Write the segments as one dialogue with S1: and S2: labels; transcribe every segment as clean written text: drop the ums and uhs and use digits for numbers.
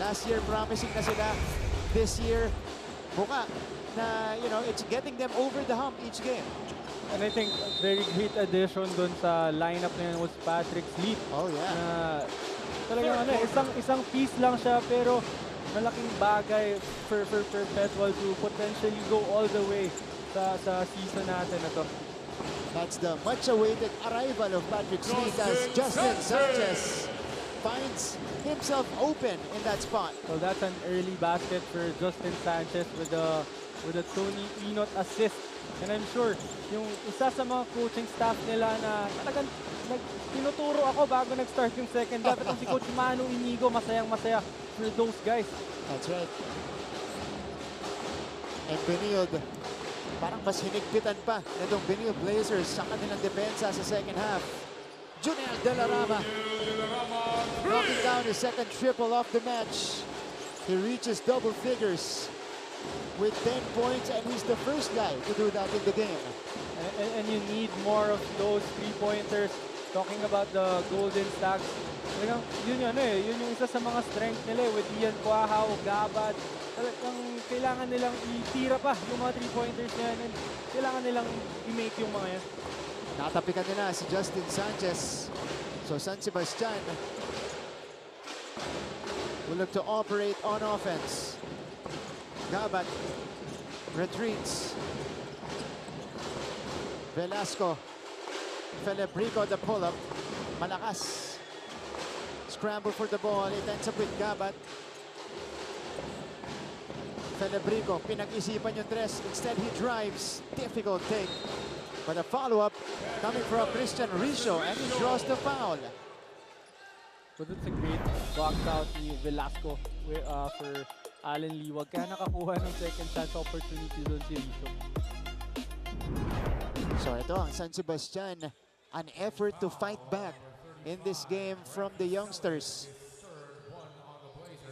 S1: Last year, promising na sila. This year, mukha na, you know, it's getting them over the hump each game.
S2: And I think a very great addition dun sa lineup na yun was Patrick Sleep.
S1: Oh, yeah.
S2: Na talagang ano, isang piece lang siya pero malaking bagay for Perpetual to potentially go all the way sa season natin na to.
S1: That's the much-awaited arrival of Patrick Sleep as Justin Sanchez finds himself open in that spot.
S2: So that's an early basket for Justin Sanchez with a Tony Inot assist. And I'm sure yung isa sa mga coaching staff nila na talagang tinuturo ako bago nag-start yung second half. Itong si Coach Manu Inigo, masayang-masaya for those guys.
S1: That's right. And Benilde, parang mas hinigpitan pa nitong Benilde Blazers sa kanilang depensa sa second half. Junior De La Rama knocking down his second triple off the match. He reaches double figures with 10 points, and he's the first guy to do that in the game.
S2: And you need more of those three-pointers. Talking about the Golden Stacks, yun yung isa sa mga strength nila with Ian Cuajao, Gabat. Talagang kailangan nilang itira pa yung mga three-pointers niya, and kailangan nilang i-make yung mga yan.
S1: Natapikan nila si Justin Sanchez. So San Sebastian will look to operate on offense. Gabat retreats. Velasco. Felebrico the pull-up. Malakas. Scramble for the ball. It ends up with Gabat. Felebrico, pinag-isipan yung tres. Instead, he drives. Difficult take. But a follow-up coming from Christian Richo, and he draws the foul.
S2: But it's a great box out ni Velasco for Allen Liwag. Kaya nakakuha ng second chance opportunity doon si Richo.
S1: So ito ang San Sebastian, an effort to fight back in this game from the youngsters.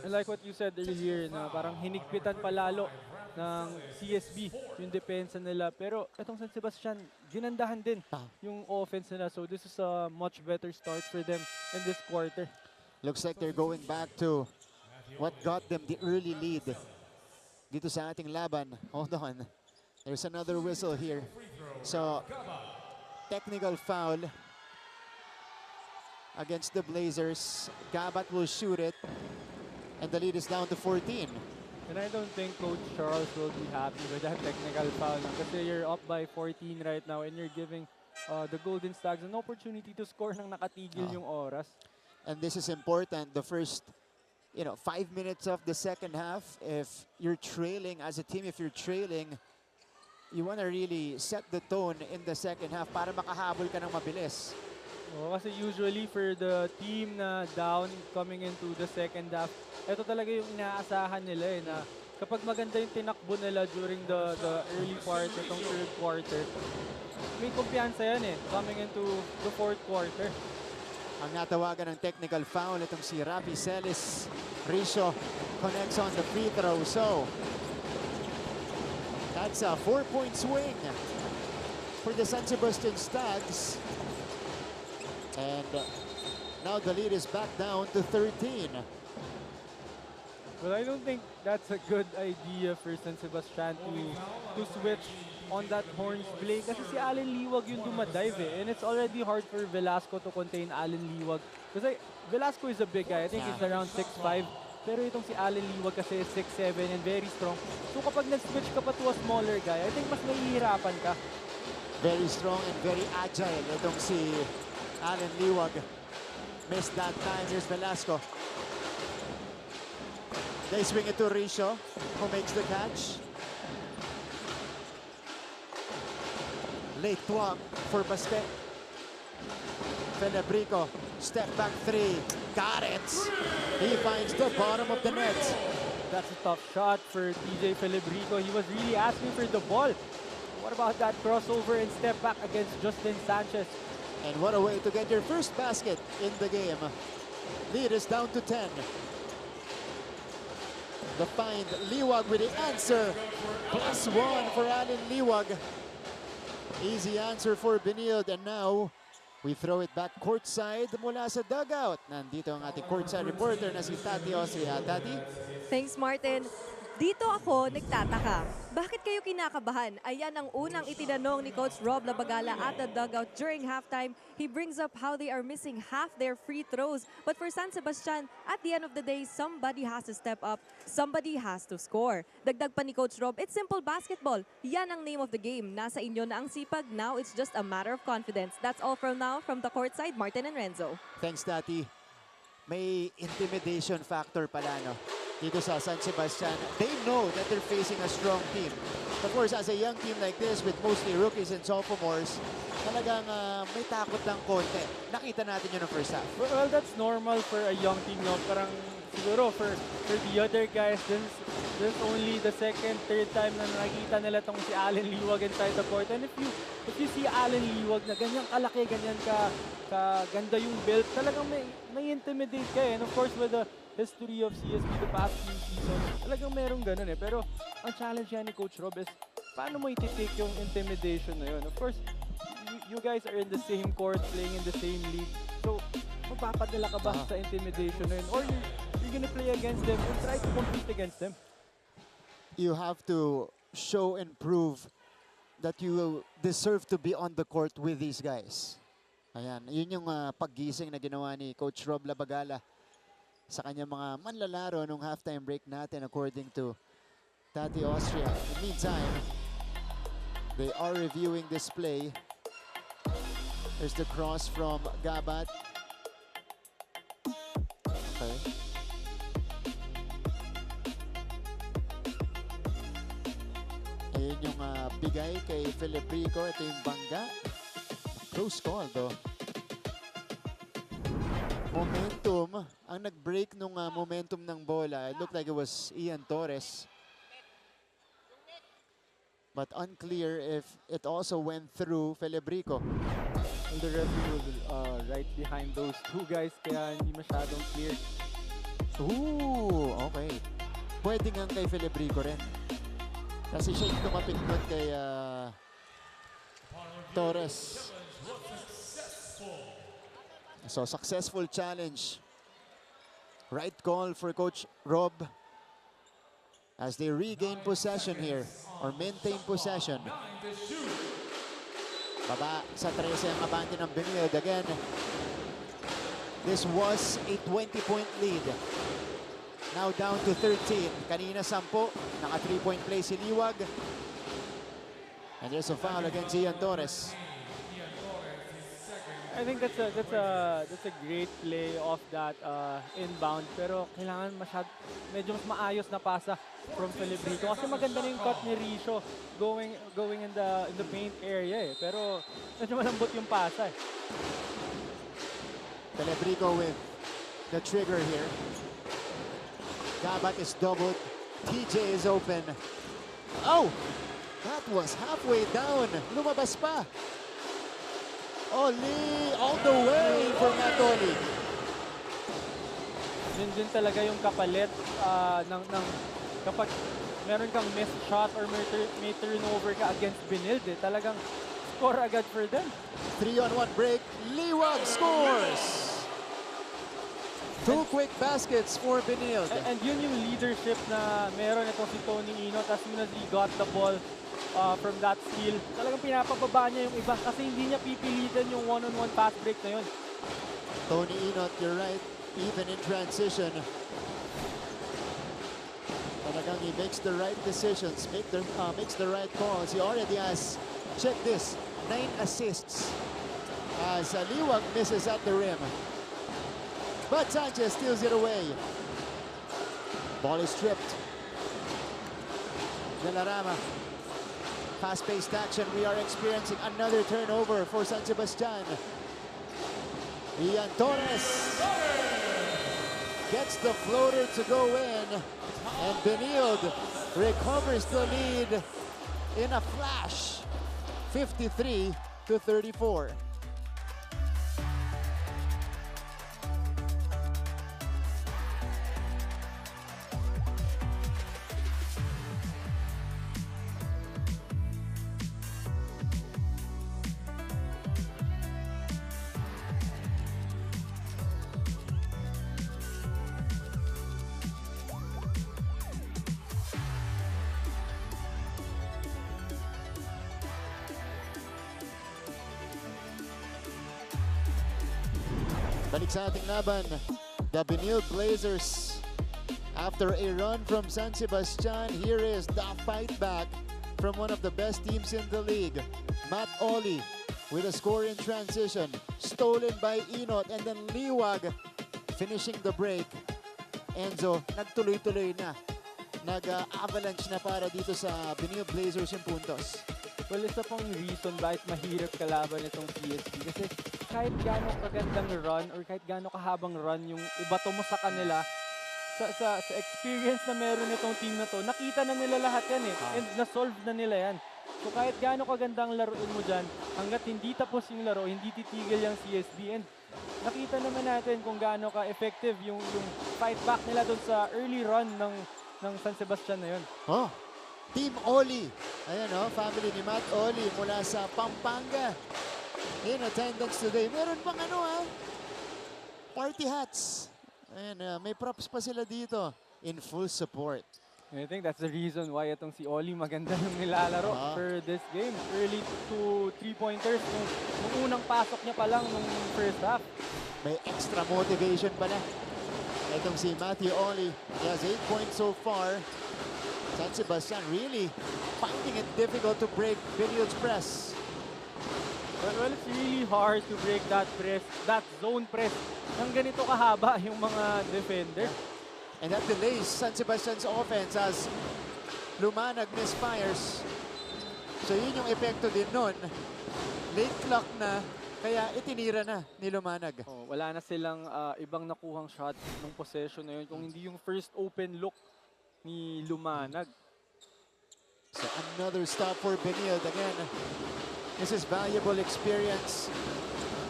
S2: And like what you said earlier, na parang hinigpitan palalo ng CSB yung depensa nila. Pero itong San Sebastian, ginandahan din yung offense nila. So this is a much better start for them in this quarter.
S1: Looks like they're going back to what got them the early lead dito sa ating laban. Hold on. There's another whistle here. So, technical foul against the Blazers. Gabat will shoot it. And the lead is down to 14.
S2: And I don't think Coach Charles will be happy with that technical foul. Kasi you're up by 14 right now and you're giving the Golden Stags an opportunity to score nang nakatigil yung oras.
S1: And this is important. The first 5 minutes of the second half, if you're trailing as a team, if you're trailing, you want to really set the tone in the second half para makahabol ka ng mabilis.
S2: Kasi usually for the team na down coming into the second half, ito talaga yung inaasahan nila na kapag maganda yung tinakbo nila during the early part, itong third quarter, may kumpiyansa yan coming into the fourth quarter.
S1: Ang natawagan ng technical foul, itong si Rafi Celis. Richo connects on the free throw. So, that's a 4-point swing for the San Sebastian Stags. And now the lead is back down to 13.
S2: Well, I don't think that's a good idea for San Sebastian to switch on that horns play. Kasi si Allen Liwag yung dumadive and it's already hard for Velasco to contain Allen Liwag. Kasi Velasco is a big guy. I think he's around 6'5". Pero itong si Allen Liwag kasi 6'7" and very strong. So kapag nag-switch ka pa to a smaller guy, I think mas mahihirapan ka.
S1: Very strong and very agile itong si Allen Liwag. Missed that time. Here's Velasco. They swing it to Richo, who makes the catch. Late twang for Basket. Felebrico, step back three. Got it! He finds the bottom of the net.
S2: That's a tough shot for TJ Felebrico. He was really asking for the ball. What about that crossover and step back against Justin Sanchez?
S1: And what a way to get your first basket in the game. Lead is down to 10. The find, Liwag with the answer. +1 for Allen Liwag. Easy answer for Benilde, and now We throw it back courtside mula sa dugout. Nandito ang ating courtside reporter na si Tati Austria. Tati?
S3: Thanks, Martin. Dito ako nagtataka. Bakit kayo kinakabahan? Ayan ang unang itinanong ni Coach Rob Labagala at the dugout during halftime. He brings up how they are missing half their free throws. But for San Sebastian, at the end of the day, somebody has to step up. Somebody has to score. Dagdag pa ni Coach Rob, it's simple basketball. Yan ang name of the game. Nasa inyo na ang sipag. Now it's just a matter of confidence. That's all from now from the courtside, Martin and Renzo.
S1: Thanks, Tati. May intimidation factor pala, no? Dito sa San Sebastian, they know that they're facing a strong team. Of course, as a young team like this with mostly rookies and sophomores, talagang may takot lang konti. Nakita natin yun ng first half.
S2: Well, that's normal for a young team, no? Parang siguro for the other guys, this is only the second, third time na nakikita nila tong si Allen Liwag inside the court. And if you see Allen Liwag na ganyang kalaki, ganyan ganda yung build, talagang may intimidate ka eh. And of course, with the history of CSB the past few seasons, talagang merong ganun eh. Pero ang challenge yan ni Coach Rob is, paano mo iti-take yung intimidation na yun? Of course, you guys are in the same court, playing in the same league. So, magpapadala ka ba sa intimidation na yun? Or you're gonna play against them and try to compete against them?
S1: You have to show and prove that you deserve to be on the court with these guys. Ayan, yun yung paggising na ginawa ni Coach Rob Labagala sa kanyang mga manlalaro nung halftime break natin according to Tati Austria. In the meantime, they are reviewing this play. There's the cross from Gabat. Okay. Ayun yung bigay kay Philip Rico. Ito yung bangga. Close call though. Momentum. Ang nag-break nung momentum ng bola, it looked like it was Ian Torres. But unclear if it also went through Felebrico.
S2: And the referee was right behind those two guys, kaya hindi masyadong clear.
S1: Ooh, okay. Pwede nga kay Felebrico rin. Kasi siya yung tumapit nun kay Torres. So, successful challenge. Right call for Coach Rob as they regain possession here or maintain possession. Baba sa 13 ang abante ng Benilde. Again, this was a 20-point lead. Now down to 13. Kanina 10. Naka 3-point play si Liwag. And there's a foul against Ian Torres.
S2: I think that's a great play off that inbound, pero kailangan medyo mas maayos na pasa from Felibrito kasi maganda na yung cut ni Richo going in the paint area eh. Pero medyo malambot yung pasa eh.
S1: Felibrico with the trigger here. Gabat is doubled. TJ is open. Oh! That was halfway down. Lumabas pa. Oli, all the way for Matoli.
S2: Yun talaga yung kapalit ng kapag meron kang missed shot or may turnover ka against Benilde, talagang score agad for them.
S1: 3-on-1 break. Liwag scores. Two quick baskets for Benilde.
S2: And yun yung leadership na meron ito si Tony Inot as soon as he got the ball from that steal. Talagang pinapababa niya yung iba kasi hindi niya pipilitan yung one-on-one pass break na yun.
S1: Tony Inot, you're right. Even in transition. Talagang he makes the right decisions, makes the right calls. He already has, check this, 9 assists as Liwag misses at the rim. But Sanchez steals it away. Ball is stripped. Delarama. Fast-paced action. We are experiencing another turnover for San Sebastian. Ian Torres gets the floater to go in. And Benilde recovers the lead in a flash. 53-34. Balik sa ating laban, the Benilde Blazers. After a run from San Sebastian, here is the fight back from one of the best teams in the league. Matt Oli with a score in transition. Stolen by Inot and then Liwag finishing the break. Enzo, nagtuloy-tuloy na. Nag-avalanche na para dito sa Benilde Blazers yung puntos.
S2: Well, isa pang reason bakit mahirap kalaban itong CSB. Kasi kahit gaano kagandang run or kahit gaano kahabang run yung ibato mo sa kanila, sa experience na meron itong team na to, nakita na nila lahat yan eh. And na-solve na nila yan. So kahit gaano kagandang laruin mo dyan, hanggat hindi tapos yung laro, hindi titigil yung CSB. And nakita naman natin kung gaano ka-effective yung fight back nila doon sa early run ng San Sebastian na yun.
S1: Oh, Team Oli. Ayan family ni Matt Oli mula sa Pampanga. In attendance today. Meron pang party hats. Ayan, may props pa sila dito in full support.
S2: I think that's the reason why itong si Oli maganda yung nilalaro for this game. Early to 3-pointers. Nung unang pasok niya pa lang nung first half.
S1: May extra motivation pa na. Itong si Matthew Oli. He has 8 points so far. San Sebastian really finding it difficult to break Benilde's press.
S2: Well, it's really hard to break that press, that zone press, ng ganito kahaba yung mga defender.
S1: And that delays San Sebastian's offense as Lumanag misfires. So yun yung epekto din nun. Late clock na, kaya itinira na ni Lumanag.
S2: Oh, wala na silang ibang nakuhang shot ng possession na yun kung hindi yung first open look ni Lumanag.
S1: So another stop for Benilde again. This is valuable experience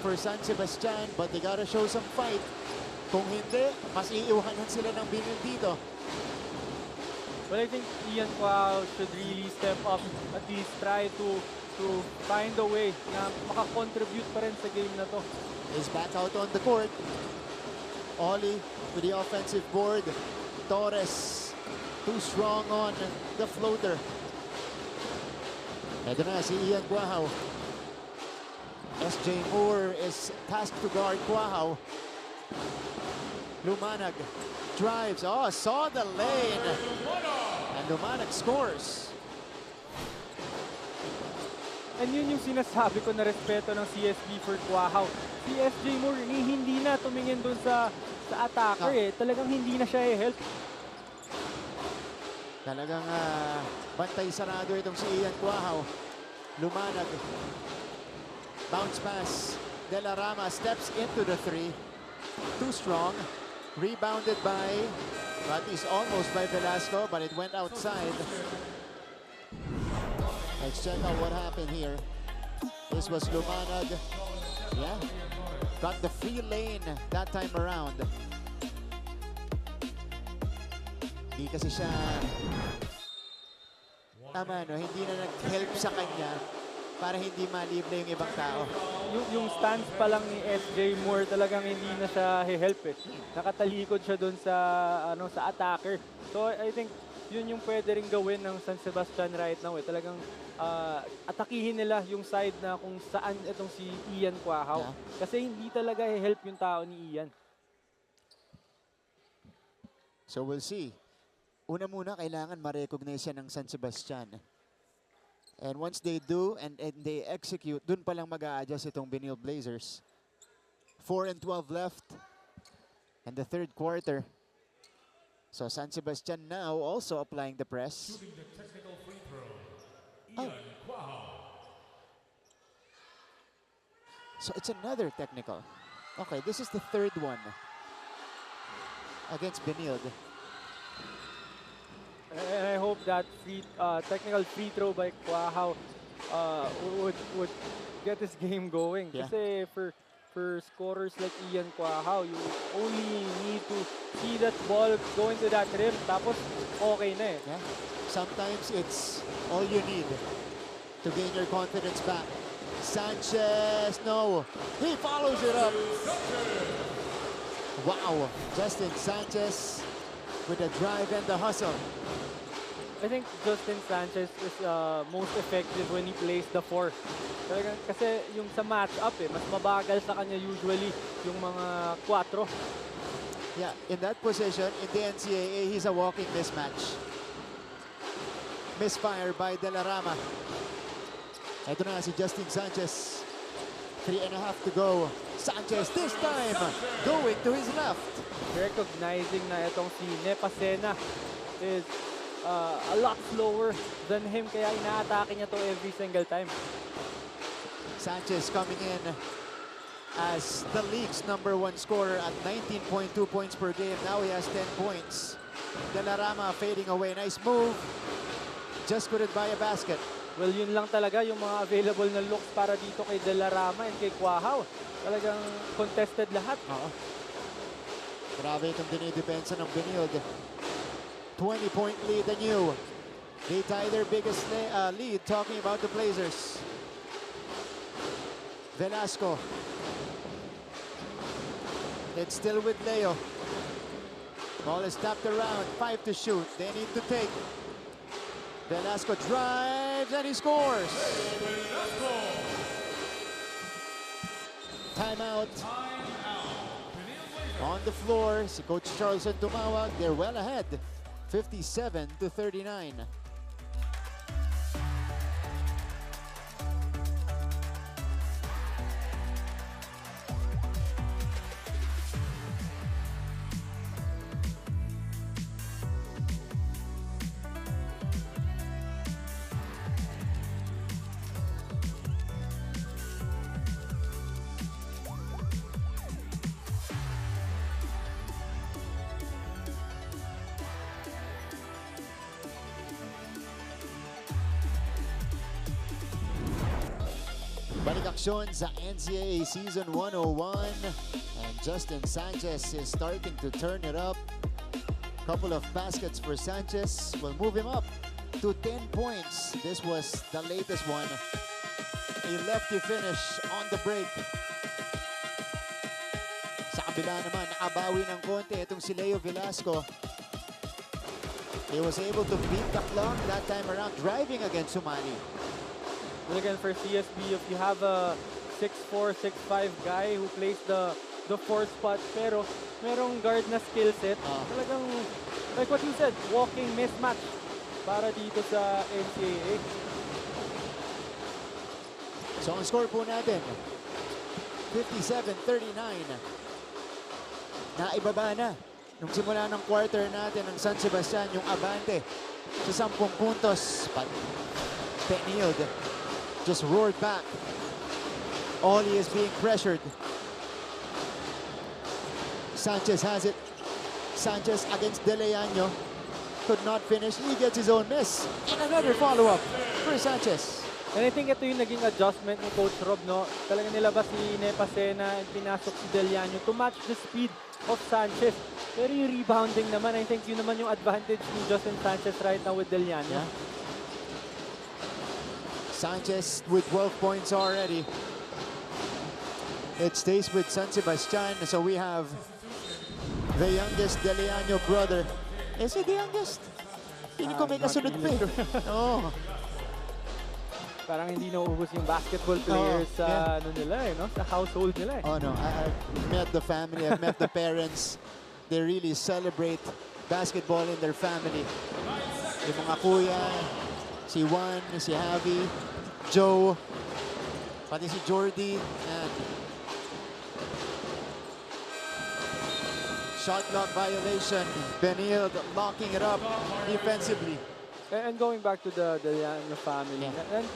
S1: for San Sebastian, but they gotta show some fight. Kung hindi, mas iiwanan sila ng Benilde dito.
S2: Well, I think Ian Kwao should really step up, at least try to find a way na makakontribute pa rin sa game na to.
S1: Is back out on the court. Oli with the offensive board. Torres too strong on the floater. Ito na si Ian Guahaw. SJ Moore is tasked to guard Guahaw. Lumanag drives. Oh, saw the lane. And Lumanag scores.
S2: And yun yung sinasabi ko na respeto ng CSB for Guahaw. Si SJ Moore hindi na tumingin dun sa attacker eh. Talagang hindi na siya i-help.
S1: Talagang bantay sarado itong si Ian Guahaw. Lumanag. Bounce pass. De La Rama steps into the three. Too strong. Rebounded by, at least almost by Velasco, but it went outside. Let's check out what happened here. This was Lumanag. Yeah. Got the free lane that time around. Hindi kasi siya hindi na nag-help sa kanya para hindi malibre yung ibang tao.
S2: Yung stance pa lang ni SJ Moore talagang hindi na siya he-help eh. Nakatalikod siya doon sa sa attacker. So I think yun yung pwede ring gawin ng San Sebastian right now eh. Talagang atakihin nila yung side na kung saan itong si Ian Guahaw. Kasi hindi talaga he-help yung tao ni Ian.
S1: So we'll see. Una muna, kailangan ma-recognize yan ng San Sebastian. And once they do and they execute, dun pa lang mag-a-adjust itong Benilde Blazers. 4-12 left. And the third quarter. So San Sebastian now also applying the press.
S4: Shooting the technical free throw, Ian Guahaw.
S1: So it's another technical. Okay, this is the third one against Benilde.
S2: And I hope that technical free throw by Guahaw would get this game going.
S1: Yeah.
S2: Kasi for scorers like Ian Guahaw, you only need to see that ball go into that rim, tapos okay na eh.
S1: Yeah. Sometimes it's all you need to gain your confidence back. Sanchez, no. He follows it up. Wow. Justin Sanchez with the drive and the hustle.
S2: I think Justin Sanchez is most effective when he plays the 4. Talagang, kasi yung sa match-up mas mabagal sa kanya usually yung mga 4.
S1: Yeah, in that position, in the NCAA, he's a walking mismatch. Misfire by De La Rama. Ito na si Justin Sanchez. 3.5 to go. Sanchez this time going to his left.
S2: Recognizing na itong si Nepasena is a lot slower than him, kaya inaatake niya to every single time.
S1: Sanchez coming in as the league's #1 scorer at 19.2 points per game. Now he has 10 points. De La Rama fading away. Nice move. Just couldn't buy a basket.
S2: Well, yun lang talaga yung mga available na looks para dito kay De La Rama and kay Quahao. Talagang contested lahat.
S1: Grabe itong dinidepensa ng Benilde. 20-point lead anew. They tie their biggest lead, talking about the Blazers. Velasco. It's still with Leo. Ball is tapped around. 5 to shoot. They need to take. Velasco drives and he scores. Timeout. On the floor, si Coach Charleston tumawag. They're well ahead. 57-39. Balik aksyon sa NCAA Season 101, and Justin Sanchez is starting to turn it up. Couple of baskets for Sanchez will move him up to 10 points. This was the latest one. A lefty finish on the break. Sa kabila naman, nakabawi ng konti itong si Leo Velasco. He was able to beat the clock that time around, driving against Sumali.
S2: Well, again, for CSB, if you have a 6'4", 6'5" guy who plays the 4 spot, pero merong guard na skill set, talagang, like what you said, walking mismatch para dito sa NCAA.
S1: So ang score po natin, 57-39. Naibaba na nung simula ng quarter natin ng San Sebastian yung abante sa 10 puntos. But Benilde just roared back. Oli is being pressured. Sanchez has it. Sanchez against De Leano. Could not finish. He gets his own miss. And another follow-up for Sanchez.
S2: And I think ito yung naging adjustment ni Coach Rob, no? Talagang nilabas si Nepasena and pinasok si Deliano to match the speed of Sanchez. Pero yung rebounding naman, I think yun naman yung advantage ni Justin Sanchez right now with Deliano.
S1: Yeah. Sanchez with 12 points already. It stays with San Sebastian. So we have the youngest Deliano brother. Is he the youngest? Hindi ko may kasunod pa eh. Oh.
S2: Parang hindi nauubos yung basketball players sa ano nila eh, no? Sa household nila eh.
S1: Oh no, I've met the family, I've met the parents. They really celebrate basketball in their family. Yung mga kuya, si Juan, si Javi, Joe, pati si Jordy, and shot clock violation. Benilde locking it up defensively.
S2: And going back to the Deliano family,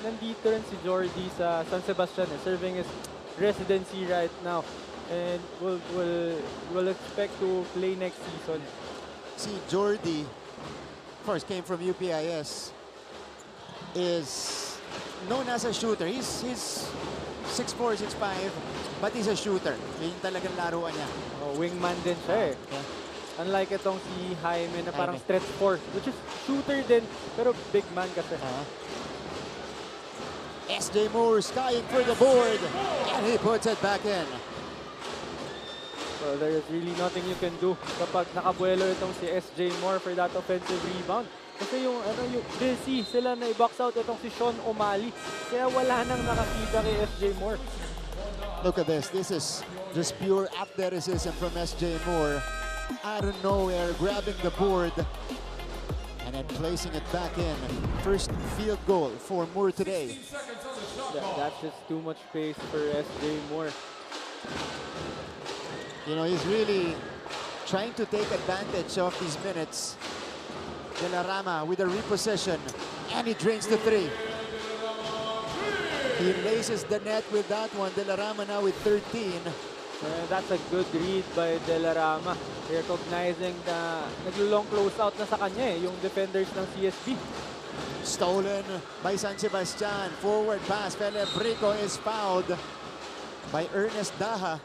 S2: nandito rin si Jordy sa San Sebastian, serving his residency right now. And will expect to play next season.
S1: Si Jordy, of course, came from UPIS, is known as a shooter. He's 6'4", 6'5", but he's a shooter. Yun talagang laruan niya.
S2: Wingman din siya eh.
S1: Yeah.
S2: Unlike itong si Jaime na parang stretch 4, which is shooter din, pero big man kasi.
S1: SJ Moore skying for the board, and he puts it back in.
S2: So there is really nothing you can do kapag nakabuelo itong si SJ Moore for that offensive rebound. Kasi yung busy sila na i-box out itong si Sean O'Malley. Kaya wala nang nakakita kay SJ Moore.
S1: Look at this. This is just pure athleticism from SJ Moore. Out of nowhere, grabbing the board and then placing it back in. First field goal for Moore today.
S2: That's just too much space for SJ Moore.
S1: You know, he's really trying to take advantage of these minutes. De La Rama with a repossession, and he drains the three. He laces the net with that one. De La Rama now with 13.
S2: That's a good read by De La Rama. Recognizing na naglo-long close out na sa kanya yung defenders ng CSB.
S1: Stolen by San Sebastian. Forward pass. Felebrico is fouled by Ernest Daha.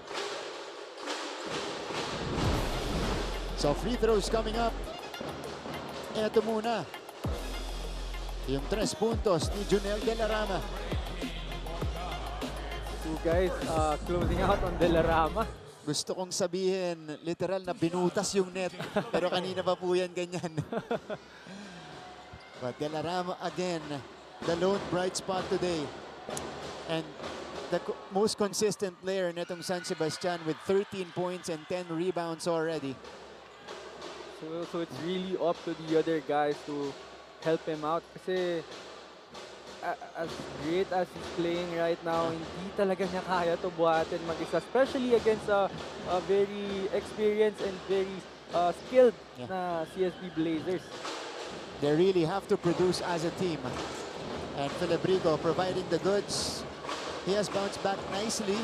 S1: So free throws coming up. Ito muna. Yung 3 puntos ni Junel De La Rama.
S2: Two guys closing out on De La Rama.
S1: Gusto kong sabihin, literal na binutas yung net. Pero kanina pa po yan ganyan. But De La Rama again, the lone bright spot today. And the most consistent player netong San Sebastian with 13 points and 10 rebounds already.
S2: So it's really up to the other guys to help him out. Kasi as great as he's playing right now, hindi talaga niya kaya to buhatin mag-isa. Especially against a very experienced and very skilled na CSB Blazers.
S1: They really have to produce as a team. And Felebrico providing the goods. He has bounced back nicely,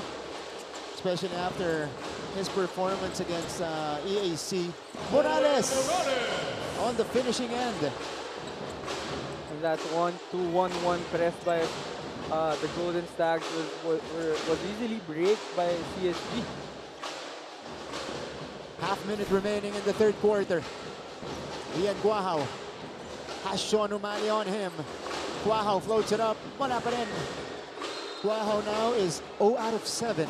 S1: especially after his performance against EAC. Morales on the finishing end.
S2: And that 1-2-1-1 press by the Golden Stags was easily break by CSB.
S1: Half minute remaining in the third quarter. Ian Guahao has Sean O'Malley on him. Guahao floats it up. Wala pa rin. Guahao now is 0 out of 7.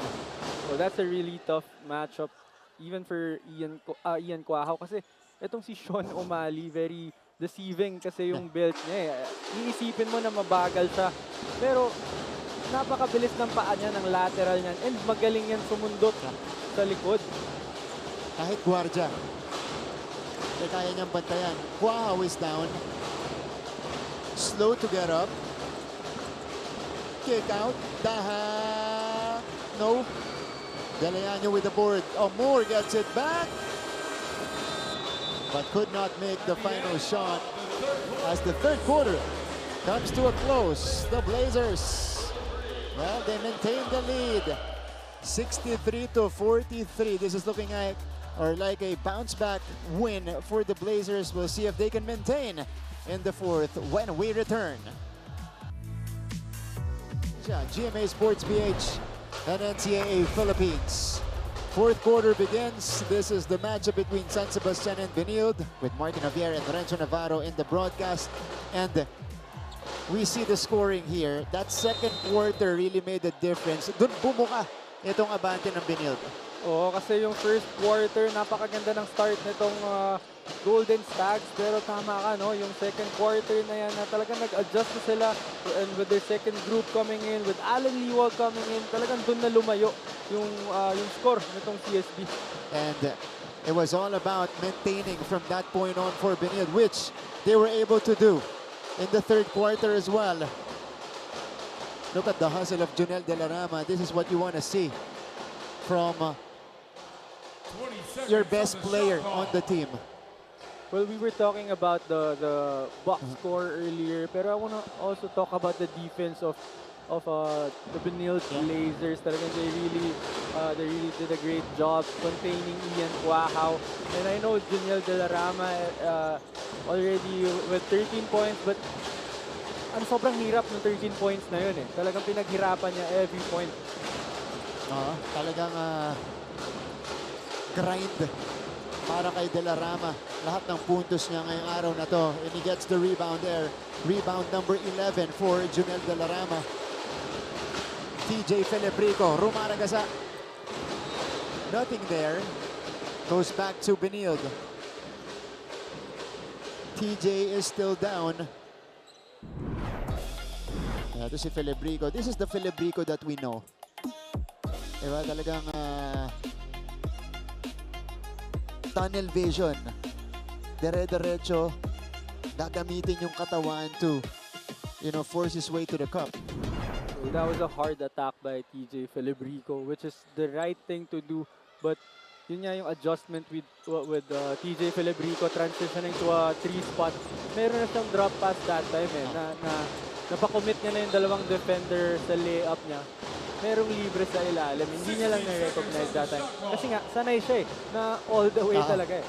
S2: Well, that's a really tough matchup even for Ian Guahao kasi itong si Sean O'Malley very deceiving kasi yung build niya. Iisipin mo na mabagal siya pero napakabilis ng paa niya, ng lateral niyan, and magaling yan sumundot sa likod.
S1: Kahit gwardya, kaya niyang bantayan. Guahao is down. Slow to get up. Kick out. Daha. No. Deleano with the board. Oh, Moore gets it back. But could not make the final shot as the third quarter comes to a close. The Blazers, well, they maintain the lead. 63-43. This is looking like a bounce back win for the Blazers. We'll see if they can maintain in the fourth when we return. GMA Sports PH and NCAA Philippines. Fourth quarter begins. This is the matchup between San Sebastian and Benilde with Martin Javier and Renzo Navarro in the broadcast. And we see the scoring here. That second quarter really made a difference. Dun bumuka itong abante ng Benilde.
S2: Oo, kasi yung first quarter, napakaganda ng start nitong Golden Stags. Pero tama ka, no? Yung second quarter na yan, na talagang nag-adjust na sila. And with their second group coming in, with Alan Liwag coming in, talagang dun na lumayo yung score nitong CSB.
S1: And it was all about maintaining from that point on for Benilde, which they were able to do in the third quarter as well. Look at the hustle of Junel De La Rama. This is what you want to see from your best player on the team.
S2: Well, we were talking about the box score earlier, pero I want to also talk about the defense of the Benilde Blazers. Talagang they really did a great job containing Ian Guahao. And I know Junel De La Rama already with 13 points, but sobrang hirap ng 13 points na yun eh. Talagang pinaghirapan niya every point.
S1: Talagang grind para kay De La Rama. Lahat ng puntos niya ngayong araw na to. And he gets the rebound there. Rebound number 11 for Junel De La Rama. TJ Felebrico, rumaragasa. Nothing there. Goes back to Benilde. TJ is still down. Ito si Felebrico. This is the Felebrico that we know. Diba? Talagang tunnel vision. Dire-diretso. Gagamitin yung katawan to, force his way to the cup.
S2: So that was a hard attack by TJ Felebrico, which is the right thing to do. But yun nga yung adjustment with TJ Felebrico transitioning to a 3-spot. Meron na siyang drop pass that time napakommit niya na yung dalawang defender sa layup niya. Merong libre sa ilalim. Hindi niya lang na-recognize that time. Kasi nga, sanay siya na all the way talaga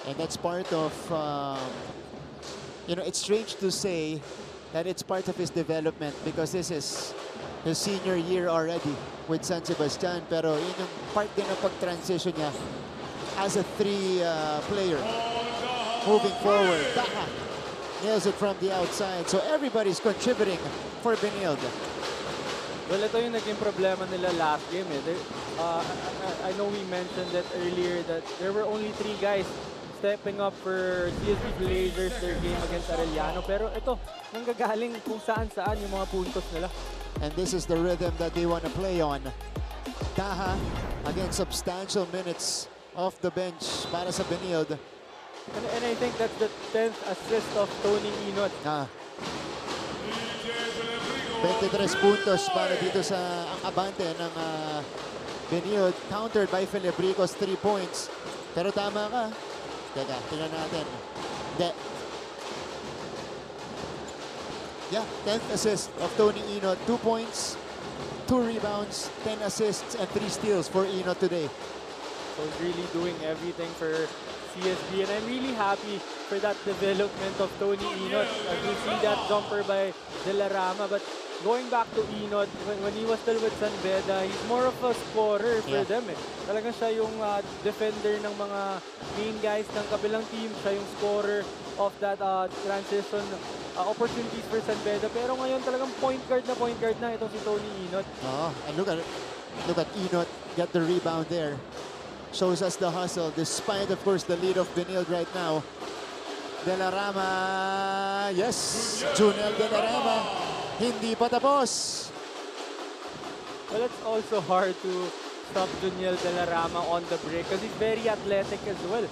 S1: And that's part of, it's strange to say that it's part of his development because this is his senior year already with San Sebastian. Pero yun yung part din ng pag-transition niya as a 3 player. Moving forward, Taha nails it from the outside. So everybody's contributing for Benilde.
S2: Well, ito yung naging problema nila last game. I know we mentioned that earlier that there were only 3 guys stepping up for CSB Blazers their game against Arellano. Pero ito, nanggagaling kung saan-saan yung mga puntos nila.
S1: And this is the rhythm that they want to play on. Taha, again, substantial minutes off the bench para sa Benilde.
S2: And I think that's the 10th assist of Tony Inot.
S1: 23 puntos para dito sa ang abante ng Benilde, countered by Felebrico's 3 points. Pero tama ka. Teka, tingnan natin. Yeah, 10th assist of Tony Inot. 2 points, 2 rebounds, 10 assists, and 3 steals for Inot today.
S2: So really doing everything for CSB, and I'm really happy for that development of Tony Inot. As you see that jumper by De La Rama, but going back to Inot, when he was still with San Beda, he's more of a scorer for them. Talagang siya yung defender ng mga main guys ng kabilang team. Siya yung scorer of that transition opportunities for San Beda. Pero ngayon talagang point guard na itong si Tony Inot.
S1: And look at Inot get the rebound there. Shows us the hustle, despite, of course, the lead of Benilde right now. De La Rama, yes, Junel De La Rama, hindi pa tapos.
S2: Well, it's also hard to stop Juniel De La Rama on the break because he's very athletic as well.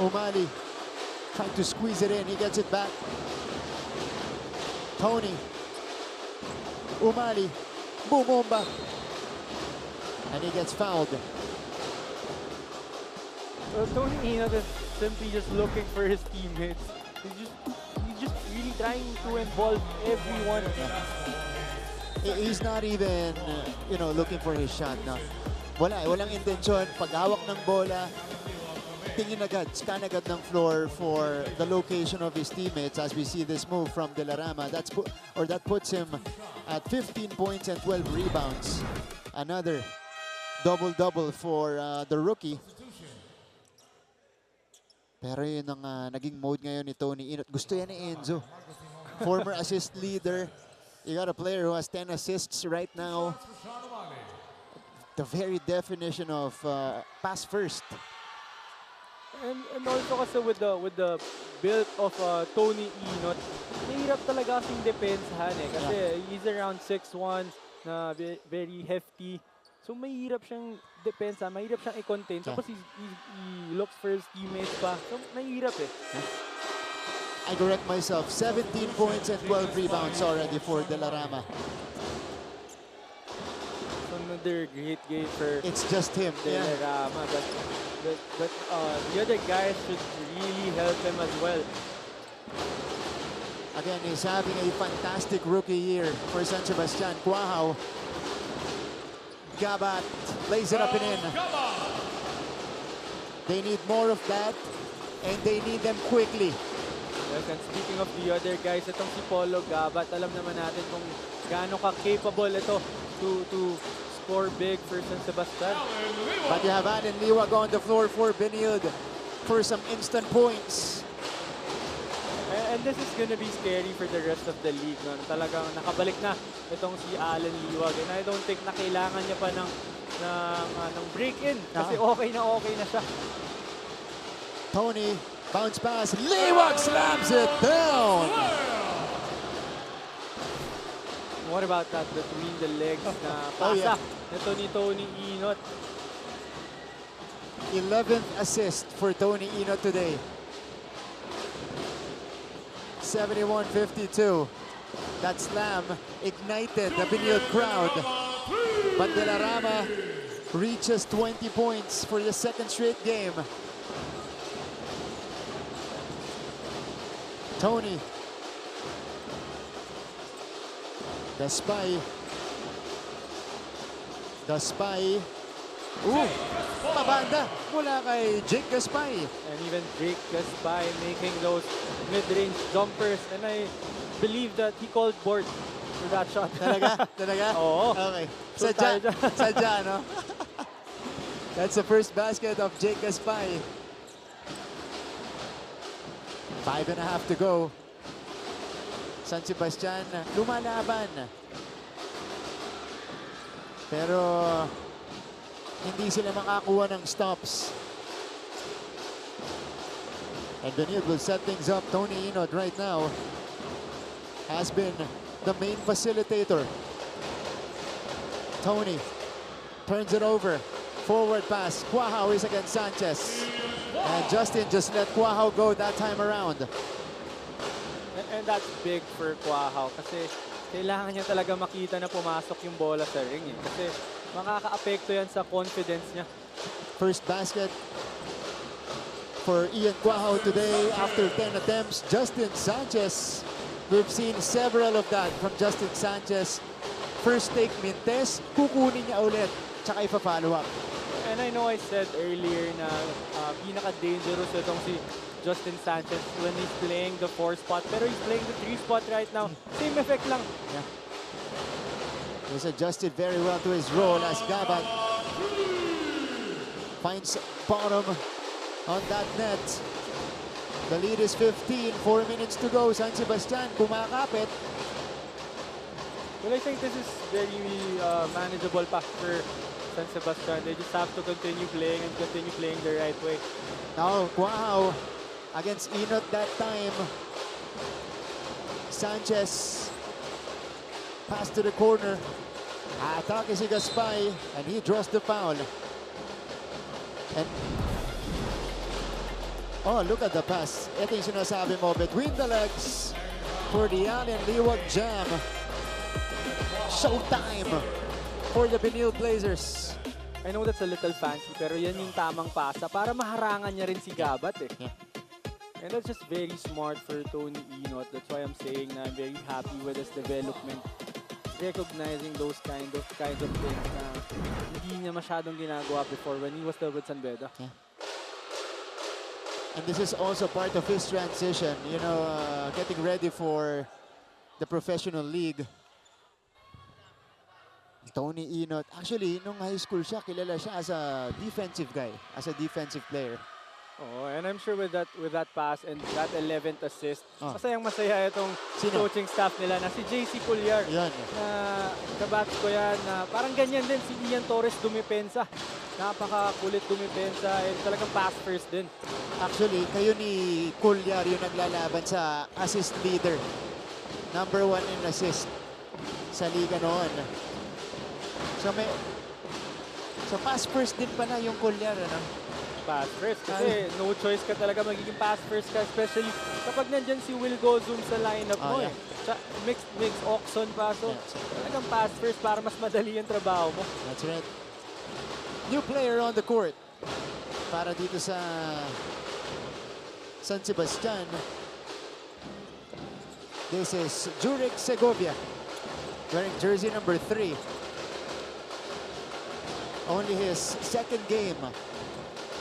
S1: Umali trying to squeeze it in, he gets it back. Tony, Umali, Bumumba. And he gets fouled.
S2: Well, Tony Inot is simply just looking for his teammates. He's just really trying to involve everyone.
S1: He's not even, looking for his shot. No. Walang intensyon. Paghawak ng bola, tingin agad, scan agad ng floor for the location of his teammates as we see this move from De La Rama. That puts him at 15 points and 12 rebounds. Another double-double for the rookie. Pero yun ang naging mode ngayon ni Tony Inot. Gusto yan ni Enzo. Former assist leader. You got a player who has 10 assists right now. The very definition of pass first.
S2: And also kasi with the build of Tony Inot, mahirap talaga kasing depensahan kasi he's around 6'1", na very hefty. So mahirap siyang depensa, mahirap siyang i-contain. Tapos he looks for his teammates pa. So mahirap
S1: I correct myself, 17 points and 12 rebounds already for De La Rama.
S2: Another great game for
S1: It's just him.
S2: De La Rama. But the other guys should really help him as well.
S1: Again, he's having a fantastic rookie year for San Sebastian. Quahao. Gabat lays it up and in. They need more of that, and they need them quickly.
S2: Yes, and speaking of the other guys, itong si Polo Gabat, alam naman natin kung gaano ka-capable ito to score big for San Sebastian.
S1: But you have Alan Liwag on the floor for Benilde for some instant points.
S2: And this is gonna be scary for the rest of the league. No? Talagang nakabalik na itong si Alan Liwag. And I don't think na kailangan niya pa ng ng break-in kasi okay na siya.
S1: Tony, bounce pass. Liwag slams it down.
S2: What about that between the legs na pasa nito ni Tony Inot?
S1: 11th assist for Tony Inot today. 71-52. That slam ignited the Benilde crowd. But Delarama reaches 20 points for the second straight game. Tony. The spy. Ooh, pabanda mula kay Jake Gaspay.
S2: And even Jake Gaspay making those mid-range jumpers. And I believe that he called board for that shot.
S1: Talaga?
S2: Oo.
S1: Okay.
S2: Sure tayo dyan.
S1: Sadya, no? That's the first basket of Jake Gaspay. 5.5 to go. San Sebastian lumalaban. Pero hindi sila makakuha ng stops. And Benilde will set things up. Tony Inot right now has been the main facilitator. Tony turns it over. Forward pass. Quahao is against Sanchez. And Justin just let Quahao go that time around.
S2: And that's big for Quahao kasi kailangan niya talaga makita na pumasok yung bola sa ring. Kasi makaka-apekto yan sa confidence niya.
S1: First basket for Ian Quahao today after 10 attempts. Justin Sanchez, we've seen several of that from Justin Sanchez. First take Mintes, kukunin niya ulit, tsaka ipa-follow up.
S2: And I know I said earlier na pinaka-dangerous itong si Justin Sanchez when he's playing the 4 spot. Pero he's playing the 3 spot right now. Same effect lang.
S1: Yeah. He's adjusted very well to his role as Gabat finds bottom on that net. The lead is 15, 4 minutes to go. San Sebastian kumakapit.
S2: Well, I think this is very manageable pa for San Sebastian. They just have to continue playing and continue playing the right way.
S1: Now, Quahao against Inot that time. Sanchez pass to the corner. Atake si Gaspay and he draws the foul. And oh, look at the pass. Ito yung sinasabi mo, between the legs for the Allen Liwag jam. Showtime for the Benilde Blazers.
S2: I know that's a little fancy, pero yan yung tamang pasa para maharangan niya rin si Gabat eh.
S1: Yeah.
S2: And that's just very smart for Tony Inot. That's why I'm saying na I'm very happy with his development. Recognizing those kind of things na hindi niya masyadong ginagawa before when he was still with San Beda.
S1: Yeah. And this is also part of his transition, you know, getting ready for the professional league. Tony Inot, actually, nung high school siya, kilala siya as a defensive guy, as a defensive player.
S2: Oh, and I'm sure with that pass and that 11th assist, masayang-masaya itong coaching staff nila na si JC Culyar.
S1: Yan.
S2: Na kabats ko yan na parang ganyan din si Ian Torres dumipensa. Napakakulit dumipensa and talagang pass first din.
S1: Actually, kayo ni Culyar yung naglalaban sa assist leader. Number 1 in assist sa liga noon. So pass first din pala yung Culyar, ano?
S2: Pass first kasi no choice ka talaga magiging pass first ka, especially kapag nandyan si Will Gozum sa lineup mo.
S1: Yeah.
S2: Mix Oxon pa, so talagang pass first para mas madali yung trabaho mo.
S1: That's right. New player on the court para dito sa San Sebastian. This is Jurek Segovia wearing jersey number 3. Only his second game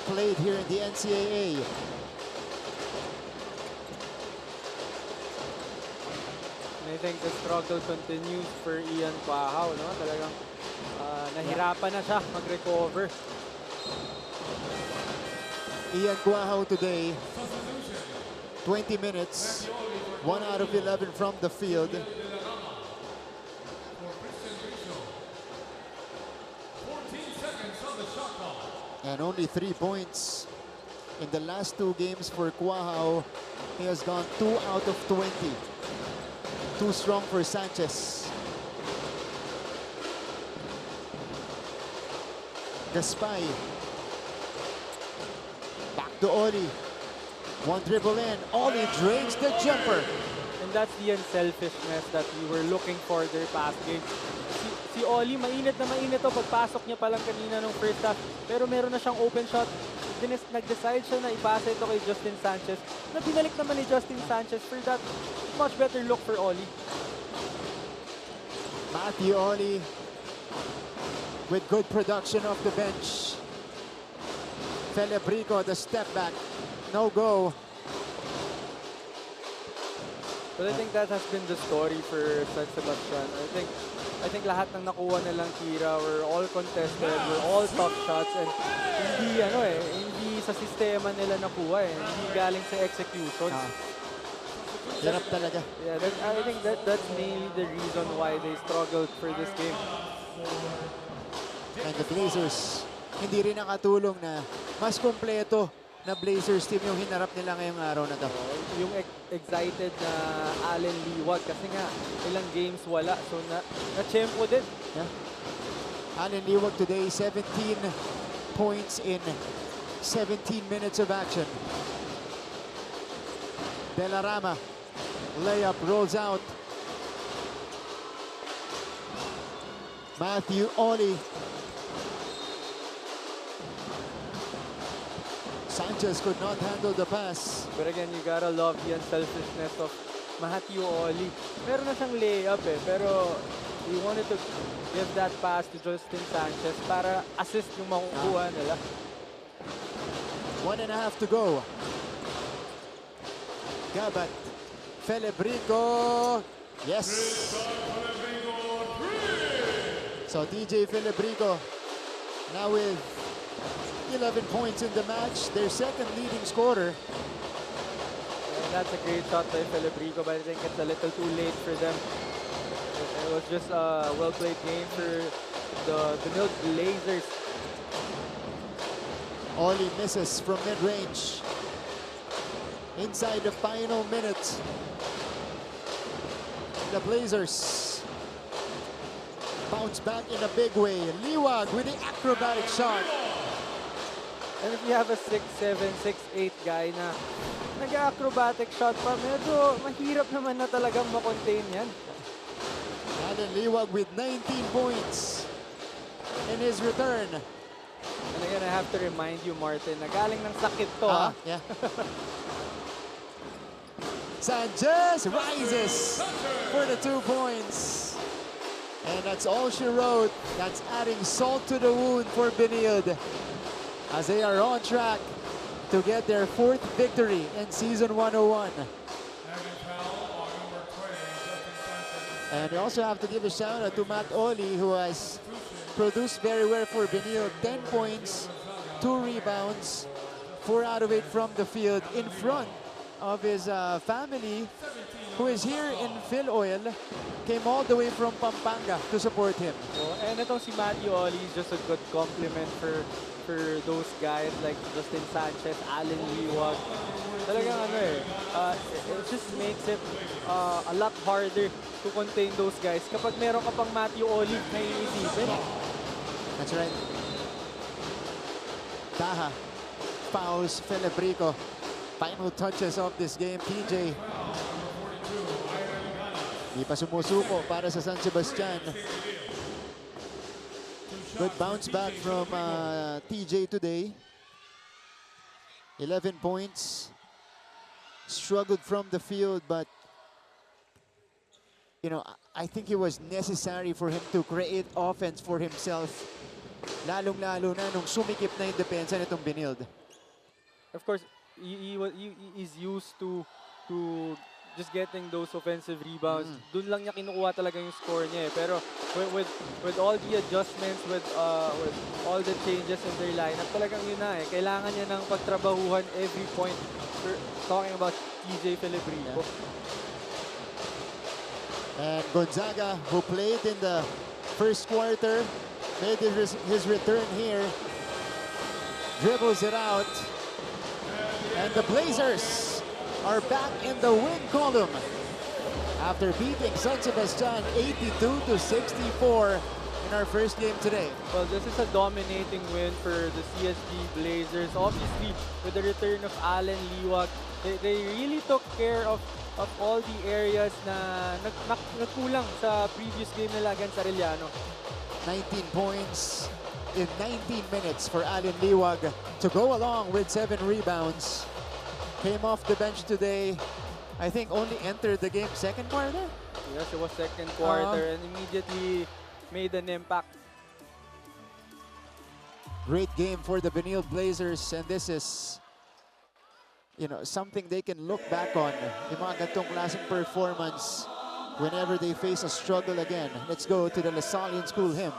S1: played here in the NCAA.
S2: And I think the struggle continues for Ian Quahao, no? Talagang nahirapan na siya mag-recover.
S1: Ian Quahao today, 20 minutes, 1 out of 11 from the field. And only 3 points in the last 2 games for Quahao. He has gone 2 out of 20. Too strong for Sanchez. Gaspay. Back to Oli. One dribble in. Oli drains the jumper.
S2: And that's the unselfishness that we were looking for their past game. Si Oli, mainit na mainit to pagpasok niya pa lang kanina nung first half. Pero meron na siyang open shot. Nag-decide siya na ipasa ito kay Justin Sanchez. Na binalik naman ni Justin Sanchez for that much better look for Oli.
S1: Matthew Oli with good production off the bench. Felebrico, the step back. No go.
S2: But I think that has been the story for San Sebastian. I think lahat ng nakuha nilang tira were all contested, were all tough shots, and hindi sa sistema nila nakuha eh. Hindi galing sa execution.
S1: Hirap talaga.
S2: Yeah, I think that's mainly the reason why they struggled for this game.
S1: And the Blazers, hindi rin nakatulong na mas kompleto na Blazers team yung hinarap nila ngayong araw na to.
S2: Yung excited na Allen Liwag kasi nga ilang games wala, so na-tempo din.
S1: Yeah. Allen Liwag today, 17 points in 17 minutes of action. De La Rama, layup rolls out. Matthew Oli. Sanchez could not handle the pass.
S2: But again, you gotta love the unselfishness of Matthew Oli. Meron na siyang layup eh, pero he wanted to give that pass to Justin Sanchez para assist yung makukuha nila.
S1: 1.5 to go. Gabat. Felebrico. Yes. So DJ Felebrico now with 11 points in the match, their second leading scorer.
S2: And that's a great shot by Felebrico, but I think it's a little too late for them. It was just a well-played game for the Benilde Blazers.
S1: Oli misses from mid-range. Inside the final minute, the Blazers bounce back in a big way. Liwag with the acrobatic shot.
S2: And if you have a 6'7", 6'8" guy na nag-acrobatic shot pa, medyo mahirap naman na talagang makontain yan.
S1: Allen Liwag with 19 points in his return.
S2: And again, I have to remind you, Martin, na galing ng sakit to, ha?
S1: Yeah. Sanchez rises for the 2 points. And that's all she wrote. That's adding salt to the wound for Benilde, as they are on track to get their 4th victory in Season 101. And we also have to give a shout out to Matt Oli, who has produced very well for Benilde. 10 points, 2 rebounds, 4 out of 8 from the field in front of his family, who is here in Phil Oil, came all the way from Pampanga to support him.
S2: Oh, and itong si Matthew Oli is just a good compliment for those guys like Justin Sanchez, Allen Liwag. Talagang it just makes it a lot harder to contain those guys kapag meron ka pang Matthew Oli na iisipin.
S1: That's right. Taha fouls Felebrico. Final touches of this game, TJ. Di pa sumusuko para sa San Sebastian. Good bounce back from TJ today. 11 points. Struggled from the field, but you know, I think it was necessary for him to create offense for himself. Lalong-lalo na nung sumikip na yung depensa nitong Benilde.
S2: Of course, he is used to just getting those offensive rebounds. Doon lang niya kinukuha talaga yung score niya eh. Pero with all the adjustments, with all the changes in their lineup, talagang yun na eh. Kailangan niya ng pagtrabahuhan every point. We're talking about TJ Felebrico.
S1: And Gonzaga, who played in the first quarter, made his return here. dribbles it out. And the Blazers are back in the win column after beating San Sebastian 82-64 in our first game today.
S2: Well, this is a dominating win for the CSB Blazers. Obviously, with the return of Alan Liwag, they really took care of all the areas na nagkulang sa previous game nila against Arellano.
S1: 19 points in 19 minutes for Alan Liwag to go along with 7 rebounds. Came off the bench today. I think only entered the game second quarter.
S2: Yes, it was second quarter and immediately made an impact.
S1: Great game for the Benilde Blazers, and this is, you know, something they can look back on. Yung mga ganitong klaseng performance whenever they face a struggle again. Let's go to the Lasallian School hymn.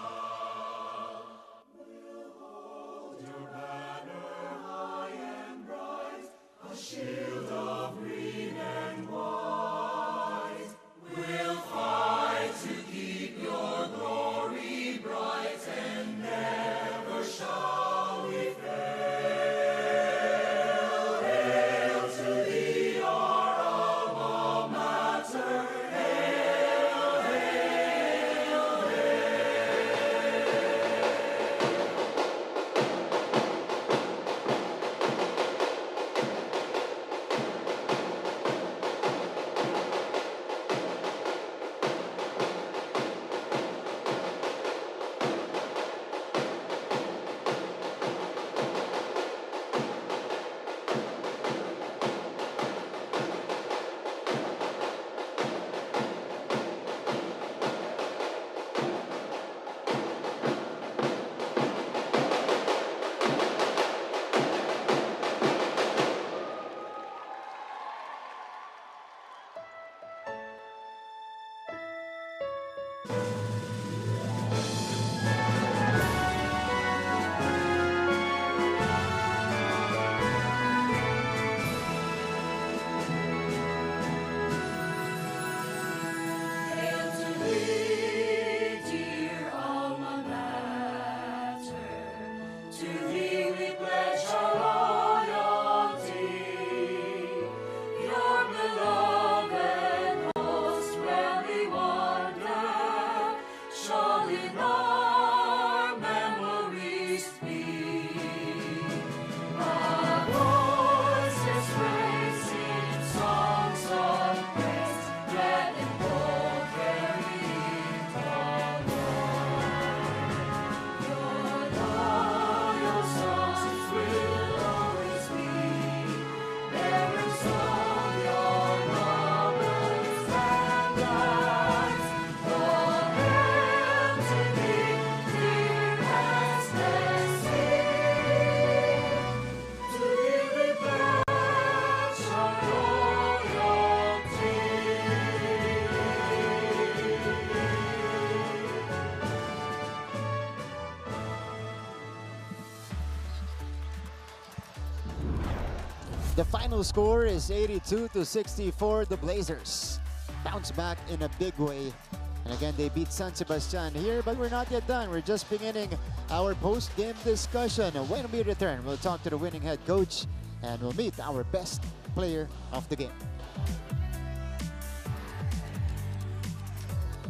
S1: The final score is 82-64. The Blazers bounce back in a big way. And again, they beat San Sebastian here, but we're not yet done. We're just beginning our post-game discussion. When we return, we'll talk to the winning head coach and we'll meet our best player of the game.